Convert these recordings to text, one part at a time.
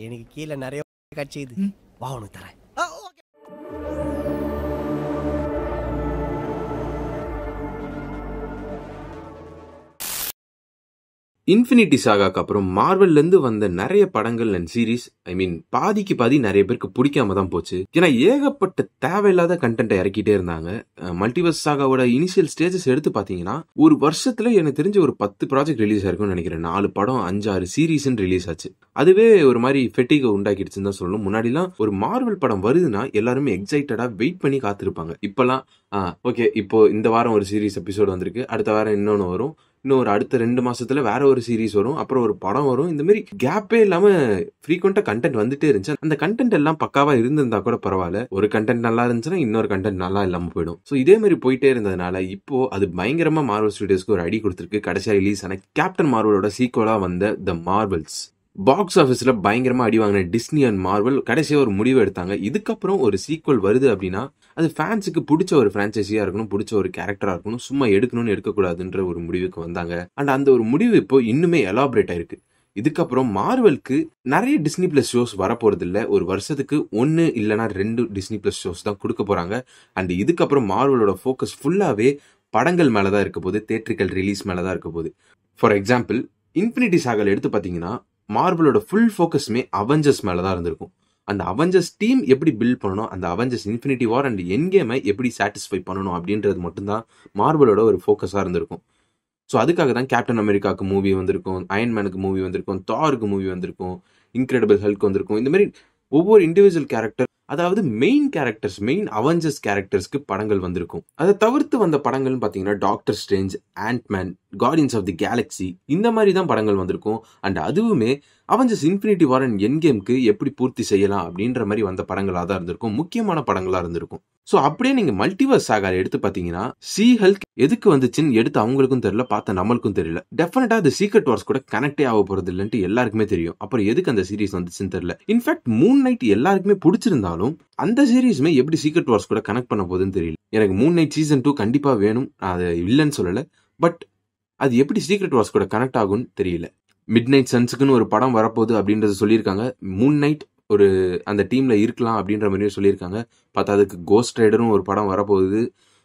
எனக்கு கீழே நிறைய கட்சிது. வா உனக்கு தரேன். இன்ஃபினிட்டி சாகாக்கு அப்புறம் மார்வல்ல இருந்து வந்த நிறைய படங்கள் அண்ட் சீரீஸ் பாதிக்கு பாதி நிறைய பேருக்கு பிடிக்காம தான் போச்சு. ஏன்னா ஏகப்பட்ட தேவையில்லாத கண்டென்ட்டை இறக்கிட்டே இருந்தாங்க. மல்டிவர்ஸ் சாகாவோட இனிஷியல் ஸ்டேஜஸ் எடுத்து பாத்தீங்கன்னா ஒரு வருஷத்துல எனக்கு தெரிஞ்ச ஒரு 10 ப்ராஜெக்ட் ரிலீஸ் ஆயிருக்கும்னு நினைக்கிறேன். 4 படம் 5-6 சீரீஸ் ரிலீஸ் ஆச்சு. அதுவே ஒரு மாதிரி ஃபெட்டிகை உண்டாக்கிடுச்சுன்னு தான் சொல்லணும். முன்னாடிலாம் ஒரு மார்வல் படம் வருதுன்னா எல்லாருமே எக்ஸைட்டடா வெயிட் பண்ணி காத்திருப்பாங்க. இப்பெல்லாம் ஓகே, இப்போ இந்த வாரம் ஒரு சீரீஸ் எபிசோடு வந்திருக்கு, அடுத்த வாரம் இன்னொன்னு வரும், இன்னும் ஒரு அடுத்த 2 மாசத்துல வேற ஒரு சீரீஸ் வரும், அப்புறம் ஒரு படம் வரும். இந்த மாதிரி கேப்பே இல்லாம ஃப்ரீக்வெண்டா கண்டென்ட் வந்துட்டே இருந்துச்சு. அந்த கண்டென்ட் எல்லாம் பக்காவா இருந்திருந்தா கூட பரவாயில்ல, ஒரு கண்டென்ட் நல்லா இருந்துச்சுன்னா இன்னொரு கண்டென்ட் நல்லா இல்லாம போயிடும். ஸோ இதே மாதிரி போயிட்டே இருந்ததுனால இப்போ அது பயங்கரமா மார்வல் ஸ்டுடியோஸ்க்கு ஒரு அடி கொடுத்துருக்கு. கடைசியா ரிலீஸ் ஆன கேப்டன் மார்வலோட சீக்வலா வந்த த மார்வல்ஸ் பாக்ஸ் ஆஃபீஸ்ல பயங்கரமா அடி வாங்கின டிஸ்னி அண்ட் மார்வல் கடைசியா ஒரு முடிவு எடுத்தாங்க. இதுக்கப்புறம் ஒரு சீக்வல் வருது அப்படின்னா அது ஃபேன்ஸுக்கு பிடிச்ச ஒரு பிரான்ச்சைஸியா இருக்கணும், பிடிச்ச ஒரு கேரக்டரா இருக்கணும், சும்மா எடுக்கணும்னு எடுக்கக்கூடாதுன்ற ஒரு முடிவுக்கு வந்தாங்க. அண்ட் அந்த ஒரு முடிவு இப்போ இன்னுமே எலாபரேட் ஆயிருக்கு. இதுக்கப்புறம் மார்வலுக்கு நிறைய டிஸ்னி பிளஸ் ஷோஸ் வரப்போறது இல்ல. ஒரு வருஷத்துக்கு 1 இல்லைன்னா 2 டிஸ்னி பிளஸ் ஷோஸ் தான் கொடுக்க போறாங்க. அண்ட் இதுக்கப்புறம் மார்வலோட ஃபோக்கஸ் ஃபுல்லாவே படங்கள் மேலதான் இருக்க போகுது, தியேட்ரிக்கல் ரிலீஸ் மேலதான் இருக்க போகுது. ஃபார் எக்ஸாம்பிள், இன்ஃபினிட்டி சாகல் எடுத்து பாத்தீங்கன்னா மார்வலோட ஃபுல் ஃபோக்கஸ்மே அவெஞ்சர்ஸ் மேலதான் இருந்திருக்கும். அந்த அவெஞ்சர்ஸ் டீம் எப்படி பில்ட் பண்ணணும், அந்த Avengers Infinity War and end கேமை எப்படி சாட்டிஸ்ஃபை பண்ணணும் அப்படின்றது மட்டும்தான் மார்வலோட ஒரு ஃபோக்கஸா இருந்திருக்கும். ஸோ அதுக்காக தான் கேப்டன் அமெரிக்காவுக்கு மூவி வந்திருக்கும், அயன்மேனுக்கு மூவி வந்திருக்கும், தாருக்கு மூவி வந்திருக்கும், இன்கிரெடிபிள் ஹல்க் வந்திருக்கும். இந்த மாதிரி ஒவ்வொரு இண்டிவிஜுவல் கேரக்டர், அதாவது மெயின் கேரக்டர்ஸ், மெயின் அவெஞ்சர்ஸ் கேரக்டர்ஸ்க்கு படங்கள் வந்திருக்கும். அதை தவிர்த்து வந்த படங்கள்னு பார்த்தீங்கன்னா Doctor Strange, Antman, Guardians of the Galaxy, இந்த மாதிரி தான் படங்கள் வந்திருக்கும். அண்ட் அதுவுமே அவெஞ்சர்ஸ் இன்ஃபினிட்டி வார் அண்ட் எண்ட் கேம்க்கு எப்படி பூர்த்தி செய்யலாம் அப்படின்ற மாதிரி வந்த படங்களாக தான் இருந்திருக்கும், முக்கியமான படங்களாக இருந்திருக்கும். ஸோ அப்படியே நீங்க மல்டிவர்ஸ் சாகா எடுத்து பார்த்தீங்கன்னா சி ஹல்க் எதுக்கு வந்துச்சுன்னு எடுத்து அவங்களுக்கும் தெரியல, பார்த்த நம்மளுக்கும் தெரியல. டெஃபினட்டா அது சீக்ரெட் வார்ஸ் கூட கனெக்டே ஆக போறது இல்லைன்ட்டு எல்லாருக்குமே தெரியும். அப்புறம் எதுக்கு அந்த சீரிஸ் வந்துச்சுன்னு தெரியல. இன்ஃபேக்ட் மூன் நைட் எல்லாருக்குமே பிடிச்சிருந்தாலும் அந்த சீரீஸ்மே எப்படி சீக்ரெட் வார்ஸ் கூட கனெக்ட் பண்ண போகுதுன்னு தெரியல. எனக்கு மூன் நைட் சீசன் 2 கண்டிப்பா வேணும், அது இல்லைன்னு சொல்லல. பட் அது எப்படி சீக்ரெட் வார்ஸ் கூட கனெக்ட் ஆகும்னு தெரியல. மிட் நைட் சன்ஸுக்குன்னு ஒரு படம் வரப்போகுது அப்படின்றத சொல்லியிருக்காங்க. மூன் நைட் ஒரு அந்த டீம்ல இருக்கலாம் அப்படின்ற மாதிரியும் சொல்லியிருக்காங்க. பார்த்தா அதுக்கு கோஸ்ட் ரைடரும் ஒரு படம் வரப்போகுது.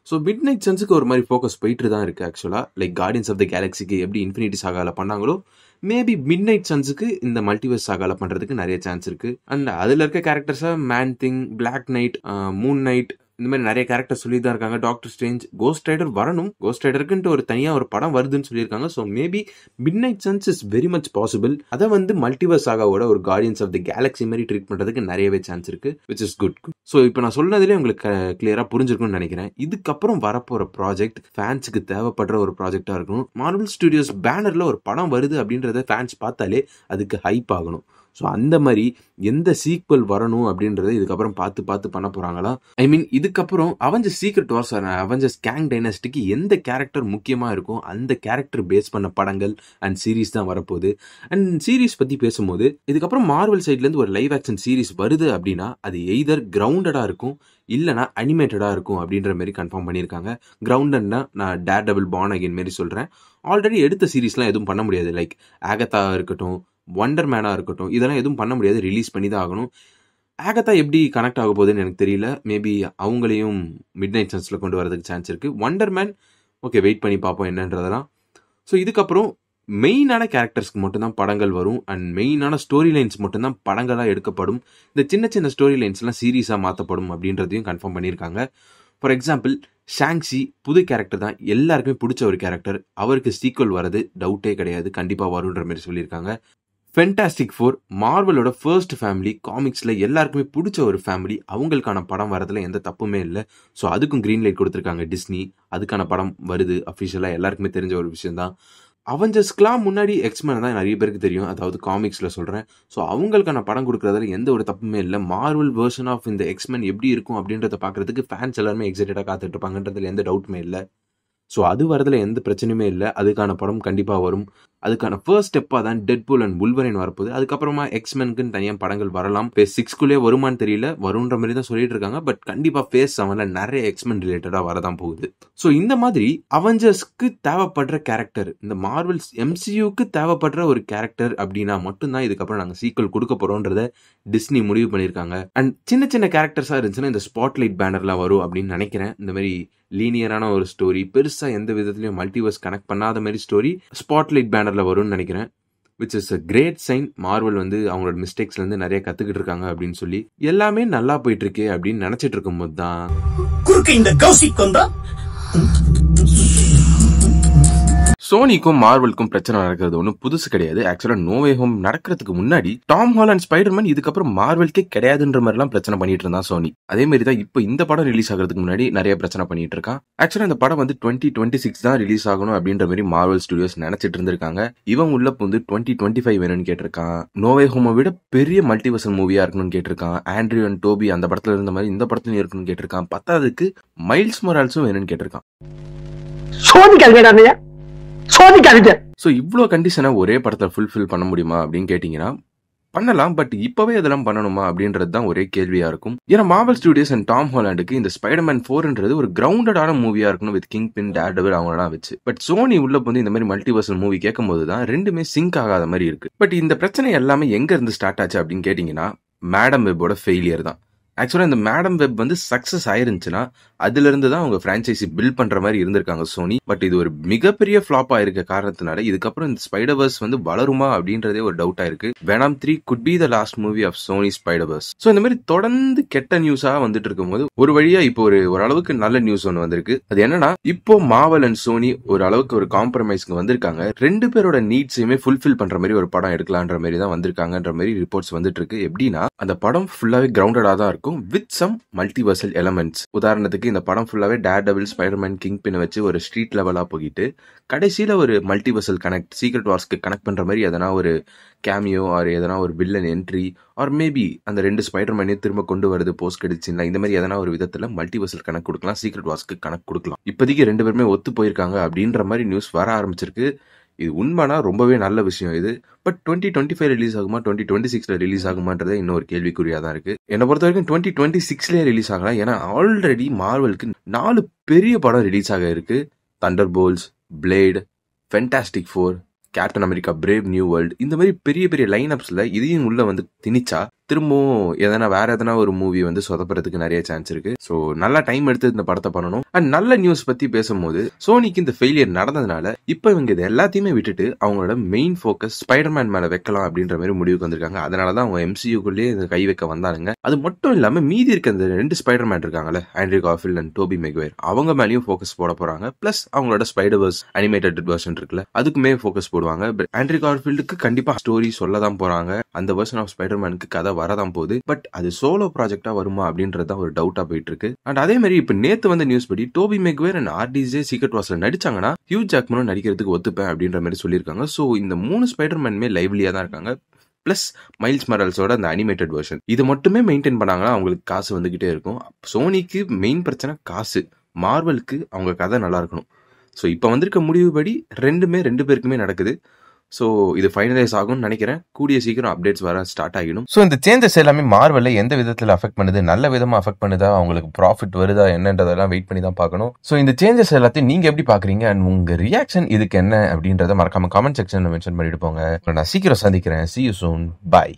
ஸோ மிட் நைட் சன்ஸுக்கு ஒரு மாதிரி ஃபோக்கஸ் போயிட்டு தான் இருக்கு. ஆக்சுவலா லைக் கார்டியன்ஸ் ஆஃப் தி கேலக்ஸிக்கு எப்படி இன்ஃபினிட்டி சாகால பண்ணாங்களோ, மேபி மிட் நைட் சன்ஸுக்கு இந்த மல்டிவர்ஸ் சாகால பண்றதுக்கு நிறைய சான்ஸ் இருக்கு. அண்ட் அதுல இருக்க கேரக்டர்ஸா Man Thing, Black Knight, Moon Knight, இந்த மாதிரி நிறைய கேரக்டர் சொல்லி தான் இருக்காங்க. டாக்டர் ஸ்ட்ரேஞ்ச், கோஸ்ட் ரைடர் வரணும், கோஸ்ட் ரைடருக்குன்ட்டு ஒரு தனியா ஒரு படம் வருதுன்னு சொல்லியிருக்காங்க. So maybe Midnight Sons is very much possible. அதை மல்டிவர்ஸ் சாகாவோட ஒரு கார்டியன்ஸ் ஆஃப் தி கேலக்ஸி மாதிரி ட்ரீட் பண்றதுக்கு நிறையவே சான்ஸ் இருக்கு, விச் இஸ் குட். ஸோ இப்போ நான் சொன்னதுலேயே உங்களுக்கு கிளியரா புரிஞ்சிருக்கும்னு நினைக்கிறேன். இதுக்கப்புறம் வரப்போற ப்ராஜெக்ட் ஃபேன்ஸுக்கு தேவைப்படுற ஒரு ப்ராஜெக்டா இருக்கணும். மார்வல் ஸ்டுடியோஸ் பேனர்ல ஒரு படம் வருது அப்படின்றத ஃபேன்ஸ் பார்த்தாலே அதுக்கு ஹைப் ஆகணும். ஸோ அந்த மாதிரி எந்த சீக்வல் வரணும் அப்படின்றத இதுக்கப்புறம் பார்த்து பண்ண போறாங்களா? இதுக்கப்புறம் Avengers Secret Wars, Avengers Kang டைனஸ்டிக்கு எந்த கேரக்டர் முக்கியமா இருக்கும், அந்த கேரக்டர் பேஸ் பண்ண படங்கள் அண்ட் சீரீஸ் தான் வரப்போகுது. அண்ட் சீரீஸ் பத்தி பேசும்போது இதுக்கப்புறம் மார்வல் சைட்ல இருந்து ஒரு லைவ் ஆக்ஷன் சீரீஸ் வருது அப்படின்னா அது எய்தர் கிரவுண்டடா இருக்கும் இல்லைனா அனிமேட்டடா இருக்கும் அப்படின்ற மாதிரி கன்ஃபார்ம் பண்ணியிருக்காங்க. கிரவுண்டட்னா நான் டேர் டெவில் பார்ன் அகைன் மாரி சொல்றேன். ஆல்ரெடி எடுத்த சீரீஸ்லாம் எதுவும் பண்ண முடியாது. லைக் ஆகத்தா இருக்கட்டும், வண்டர் மேனா இருக்கட்டும், இதெல்லாம் எதுவும் பண்ண முடியாது, ரிலீஸ் பண்ணி தான் ஆகணும். ஆகத்தா எப்படி கனெக்ட் ஆக போகுதுன்னு எனக்கு தெரியல. மேபி அவங்களையும் மிட் நைட் சன்ஸ்ல கொண்டு வரதுக்கு சான்ஸ் இருக்கு. வண்டர் மேன் ஓகே, வெயிட் பண்ணி பார்ப்போம் என்னன்றதெல்லாம். ஸோ இதுக்கப்புறம் மெயினான கேரக்டர்ஸ்க்கு மட்டும்தான் படங்கள் வரும் அண்ட் மெயினான ஸ்டோரி லைன்ஸ் மட்டும்தான் படங்களாக எடுக்கப்படும். இந்த சின்ன சின்ன ஸ்டோரி லைன்ஸ்லாம் சீரீஸாக மாற்றப்படும் அப்படின்றதையும் கன்ஃபார்ம் பண்ணியிருக்காங்க. ஃபார் எக்ஸாம்பிள், ஷாங்ஸி புது கேரக்டர் தான், எல்லாருக்குமே பிடிச்ச ஒரு கேரக்டர். அவருக்கு சீக்வல் வரது டவுட்டே கிடையாது, கண்டிப்பாக வரும்ன்ற மாதிரி சொல்லியிருக்காங்க. ஃபென்டாஸ்டிக் ஃபோர் மார்வலோட ஃபர்ஸ்ட் ஃபேமிலி, காமிக்ஸில் எல்லாருக்குமே பிடிச்ச ஒரு ஃபேமிலி, அவங்களுக்கான படம் வரதுல எந்த தப்புமே இல்லை. ஸோ அதுக்கும் க்ரீன் லைட் கொடுத்துருக்காங்க டிஸ்னி. அதுக்கான படம் வருது அஃபிஷியலாக, எல்லாருக்குமே தெரிஞ்ச ஒரு விஷயம் தான். அவெஞ்சர்ஸ்க்குலாம் முன்னாடி எக்ஸ்மேன் தான் நிறைய பேருக்கு தெரியும், அதாவது காமிக்ஸில் சொல்கிறேன். ஸோ அவங்களுக்கான படம் கொடுக்குறதுல எந்த ஒரு தப்புமே இல்லை. மார்வல் வெர்ஷன் ஆஃப் இந்த எக்ஸ்மேன் எப்படி இருக்கும் அப்படின்றத பார்க்குறதுக்கு ஃபேன்ஸ் எல்லாருமே எக்ஸைட்டடாக காத்துட்டு இருப்பாங்கன்றதுல எந்த டவுட்டுமே இல்லை. ஸோ அது வரதுல எந்த பிரச்சனையுமே இல்லை, அதுக்கான படம் கண்டிப்பாக வரும். அதுக்கான ஃபர்ஸ்ட் ஸ்டெப்பா தான் டெட்பூல் அண்ட் வுல்வரைன் வரப்போகுது. அதுக்கப்புறமா எக்ஸ்மென்க்குன்னு தனியாக படங்கள் வரலாம். ஃபேஸ் 6 வருமானு தெரியல, வரும்ன்ற மாதிரி தான் சொல்லிட்டு இருக்காங்க. பட் கண்டிப்பா ஃபேஸ் 7 நிறைய எக்ஸ்மென் ரிலேட்டடா வரதான் போகுது. ஸோ இந்த மாதிரி அவெஞ்சர்ஸ்க்கு தேவைப்படுற கேரக்டர், இந்த மார்வல்ஸ் MCUக்கு தேவைப்படுற ஒரு கேரக்டர் அப்படின்னா மட்டும்தான் இதுக்கப்புறம் நாங்கள் சீக்வல் கொடுக்க போறோம்ன்றத டிஸ்னி முடிவு பண்ணியிருக்காங்க. அண்ட் சின்ன சின்ன கேரக்டர்ஸா இருந்துச்சுன்னா இந்த ஸ்பாட்லைட் பேனர்லாம் வரும் அப்படின்னு நினைக்கிறேன். இந்த மாதிரி லீனியரான ஒரு ஸ்டோரி, பெருசா எந்த விதத்திலையும் மல்டிவர்ஸ் கனெக்ட் பண்ணாத மாதிரி ஸ்டோரி ஸ்பாட்லைட் பேனர்ல வரும்னு நினைக்கிறேன். Which is a great sign. Marvel வந்து அவங்களோட மிஸ்டேக்ஸ்ல இருந்து நிறைய கத்துக்கிட்டு இருக்காங்க அப்படின்னு சொல்லி எல்லாமே நல்லா போயிட்டு இருக்கு அப்படின்னு நினைச்சிட்டு இருக்கும் போது தான் சோனிக்கும் மார்வலுக்கும் பிரச்சனை நடக்கிறது ஒன்றும் புதுசு கிடையாது. ஆக்சுவலா நோ வே ஹோம் நடக்கிறதுக்கு முன்னாடி டாம் ஹாலண்ட் ஸ்பைடர்மேன் இதுக்கப்புறம் மார்வல்கே கிடையாதுன்ற மாதிரி எல்லாம் பிரச்சனை பண்ணிட்டு இருந்தான் சோனி. அதே மாதிரி தான் இப்போ இந்த படம் ரிலீஸ் ஆகிறதுக்கு முன்னாடி நிறைய பிரச்சனை பண்ணிட்டு இருக்கான். ஆக்சுவலா இந்த படம் வந்து 2026 தான் ரிலீஸ் ஆகணும் அப்படின்ற மாதிரி மார்வல் ஸ்டுடியோஸ் நினைச்சிட்டு இருந்திருக்காங்க. இவன் உள்ள வந்து 2025 வேணும்னு கேட்டிருக்கான். நோ வே ஹோமை விட பெரிய மல்டிவர்சல் மூவியா இருக்கணும்னு கேட்டிருக்கான். ஆண்ட்ரியூ அண்ட் டோபி அந்த படத்துல இருந்த மாதிரி இந்த படத்துலயும் இருக்கணும்னு கேட்டிருக்கான். பத்தாவதுக்கு மைல்ஸ் மொரால்ஸும் வேணும்னு கேட்டிருக்கான். சோ இவ்வளவு கண்டிஷனை ஒரே படத்துல ஃபுல்ஃபில் பண்ண முடியுமா அப்படின்னு கேட்டீங்கன்னா பண்ணலாம். பட் இப்பவே அதெல்லாம் பண்ணணுமா அப்படின்றது தான் ஒரே கேள்வியா இருக்கும். ஏன்னா மார்வல் ஸ்டுடியோஸ் அண்ட் டாம் ஹாலண்டுக்கு இந்த ஸ்பைடர்மேன் 4ன்றது ஒரு கிரவுண்டடான மூவியா இருக்கணும் வித் கிங் பின், டேர்டெவில் அவங்கலாம் வச்சு. பட் சோனி உள்ள வந்து இந்த மாதிரி மல்டிவர்சல் மூவி கேட்கும் போது தான் ரெண்டுமே சிங்க் ஆகாத மாதிரி இருக்கு. பட் இந்த பிரச்சனை எல்லாமே எங்க இருந்து ஸ்டார்ட் ஆச்சு அப்படின்னு கேட்டீங்கன்னா மேடம் வெப்போட ஃபெயிலியர் தான். ஆக்சுவலா இந்த மேடம் வெப் வந்து சக்சஸ் ஆயிருந்துச்சுன்னா அதுல இருந்து தான் அவங்க பிரான்ச்சைசி பில்ட் பண்ற மாதிரி இருந்திருக்காங்க சோனி. பட் இது ஒரு மிகப்பெரிய ஃபிளாப் ஆயிருக்க காரணத்தினால இதுக்கப்புறம் இந்த ஸ்பைடர்வர்ஸ் வந்து வளருமா அப்படின்றதே ஒரு டவுட் ஆயிருக்கு. Venom 3 could be the last movie of Sony spiderverse. So இந்த மாதிரி தொடர்ந்து கெட்ட நியூஸா வந்துட்டு இருக்கும்போது ஒரு வழியா இப்போ ஓரளவுக்கு நல்ல நியூஸ் ஒன்று வந்திருக்கு. அது என்னன்னா இப்போ மார்வல் அண்ட் சோனி ஒரு அளவுக்கு ஒரு காம்ப்ரமைஸ்க்கு வந்திருக்காங்க. ரெண்டு பேரோட நீட்ஸையுமே ஃபுல்ஃபில் பண்ற மாதிரி ஒரு படம் எடுக்கலான்ற மாதிரி தான் வந்திருக்காங்கன்ற மாதிரி ரிப்போர்ட்ஸ் வந்துட்டு இருக்கு. எப்படின்னா அந்த படம் ஃபுல்லாவே கிரவுண்டடா தான் இருக்கும் with some multiversal elements. உதாரணத்துக்கு இந்த படம் ஃபுல்லாவே டேர்டெவில், ஸ்பைடர்மேன், கிங் பின் வச்சு ஒரு ஸ்ட்ரீட் லெவலா போகிட்டு கடைசியில ஒரு மல்டிவர்சல் கனெக்ட், சீக்ரெட் வார்ஸ்க்கு கனெக்ட் பண்ற மாதிரி எதனா ஒரு கேமியோ ஆர் எதனா ஒரு வில்லன் என்ட்ரி ஆர் மேபி அந்த ரெண்டு ஸ்பைடர்மேனையும் திரும்ப கொண்டு வருது போஸ்ட் கிரெடிட்ஸ்ல, இந்த மாதிரி எதனா ஒரு விதத்துல மல்டிவர்சல் கனெக்ட் கொடுக்கலாம், சீக்ரெட் வார்ஸ்க்கு கனெக்ட் கொடுக்கலாம். இப்போதைக்கு ரெண்டு பேருமே ஒத்து போயிருக்காங்க அப்படின்ற மாதிரி நியூஸ் வர ஆரம்பிச்சிருக்கு. இது உண்மைனா ரொம்பவே நல்ல விஷயம் இது. பட் 2025 ரிலீஸ் ஆகுமா 2026 ரிலீஸ் ஆகுமான்றதே இன்னொரு கேள்விக்குறியா தான் இருக்கு. என்னை பொறுத்த வரைக்கும் 2026 ரிலீஸ் ஆகலாம். ஏன்னா ஆல்ரெடி மார்வலுக்கு 4 பெரிய படம் ரிலீஸ் ஆக இருக்கு. Thunderbolts, Blade, Fantastic 4, Captain America Brave New World, இந்த மாதிரி பெரிய பெரிய லைன் அப்ஸ்ல இதையும் உள்ள வந்து திணிச்சா திரும்பவும் வேற எதனா ஒரு மூவி வந்து சொதப்புறதுக்கு நிறைய சான்ஸ் இருக்கு. ஸோ நல்லா டைம் எடுத்து இந்த படத்தை பண்ணணும். அண்ட் நல்ல நியூஸ் பத்தி பேசும்போது சோனிக்கு இந்த ஃபெயிலியர் நடந்ததுனால இப்போ இவங்க இது எல்லாத்தையுமே விட்டுட்டு அவங்களோட மெயின் ஃபோக்கஸ் ஸ்பைடர்மேன் மேல வைக்கலாம் அப்படின்ற மாதிரி முடிவுக்கு வந்திருக்காங்க. அதனாலதான் அவங்க MCUக்குள்ளேயே இந்த கை வைக்க வந்தாங்க. அது மட்டும் இல்லாம மீதி இருக்க இந்த 2 ஸ்பைடர்மேன் இருக்காங்கல்ல, Andrew Garfield and Tobey Maguire, அவங்க மேலேயும் ஃபோக்கஸ் போட போறாங்க. பிளஸ் அவங்களோட ஸ்பைடர்வர்ஸ் அனிமேட்டட் வெர்ஷன் இருக்குல்ல, அதுக்குமே ஃபோக்கஸ் போடுவாங்க. பட் ஆண்ட்ரூ கார்ஃபீல்டுக்கு கண்டிப்பா ஸ்டோரி சொல்லதான் போறாங்க. அந்த வெர்ஷன் ஆஃப் ஸ்பைடர்மேனுக்கு கதை வரதான் போகுது. பட் அது சோலோ ப்ராஜெக்டா வருமா அப்படின்றத ஒரு டவுட்டா போயிட்டு இருக்கு. அண்ட் அதே மாதிரி இப்ப நேத்து வந்த நியூஸ் படி Tobey Maguire and RDJ Secret வார்ஸ்ல நடிச்சாங்கன்னா ஹியூ ஜாக்மனும் நடிக்கிறதுக்கு ஒத்துப்பேன் அப்படின்ற மாதிரி சொல்லியிருக்காங்க. சோ இந்த 3 ஸ்பைடர்மேனுமே லைவ்லியா தான் இருக்காங்க. பிளஸ் மைல்ஸ் மொரால்ஸோட அந்த அனிமேட்டட் வெர்ஷன், இது மட்டுமே மெயின்டைன் பண்ணாங்கன்னா அவங்களுக்கு காசு வந்துகிட்டே இருக்கும். சோனிக்கு மெயின் பிரச்சனை காசு, மார்வலுக்கு அவங்க கதை நல்லா இருக்கணும். ஸோ இப்போ வந்திருக்க முடிவுபடி ரெண்டு பேருக்குமே நடக்குது. ஸோ இது ஃபைனலைஸ் ஆகும்னு நினைக்கிறேன். கூடிய சீக்கிரம் அப்டேட்ஸ் வர ஸ்டார்ட் ஆகிடும். ஸோ இந்த சேஞ்சஸ் எல்லாமே மார்வல்ல எந்த விதத்தில் அஃபெக்ட் பண்ணுது, நல்ல விதமா அஃபெக்ட் பண்ணுதா, அவங்களுக்கு ப்ராஃபிட் வருதா என்னன்றதெல்லாம் வெயிட் பண்ணி தான் பார்க்கணும். ஸோ இந்த சேஞ்சஸ் எல்லாத்தையும் நீங்க எப்படி பாக்குறீங்க அண்ட் உங்க ரியாக்ஷன் இதுக்கு என்ன அப்படின்றத மறக்காம கமெண்ட் செக்ஷன்ல மென்ஷன் பண்ணிட்டு போங்க. நான் சீக்கிரம் சந்திக்கிறேன். See you soon. Bye.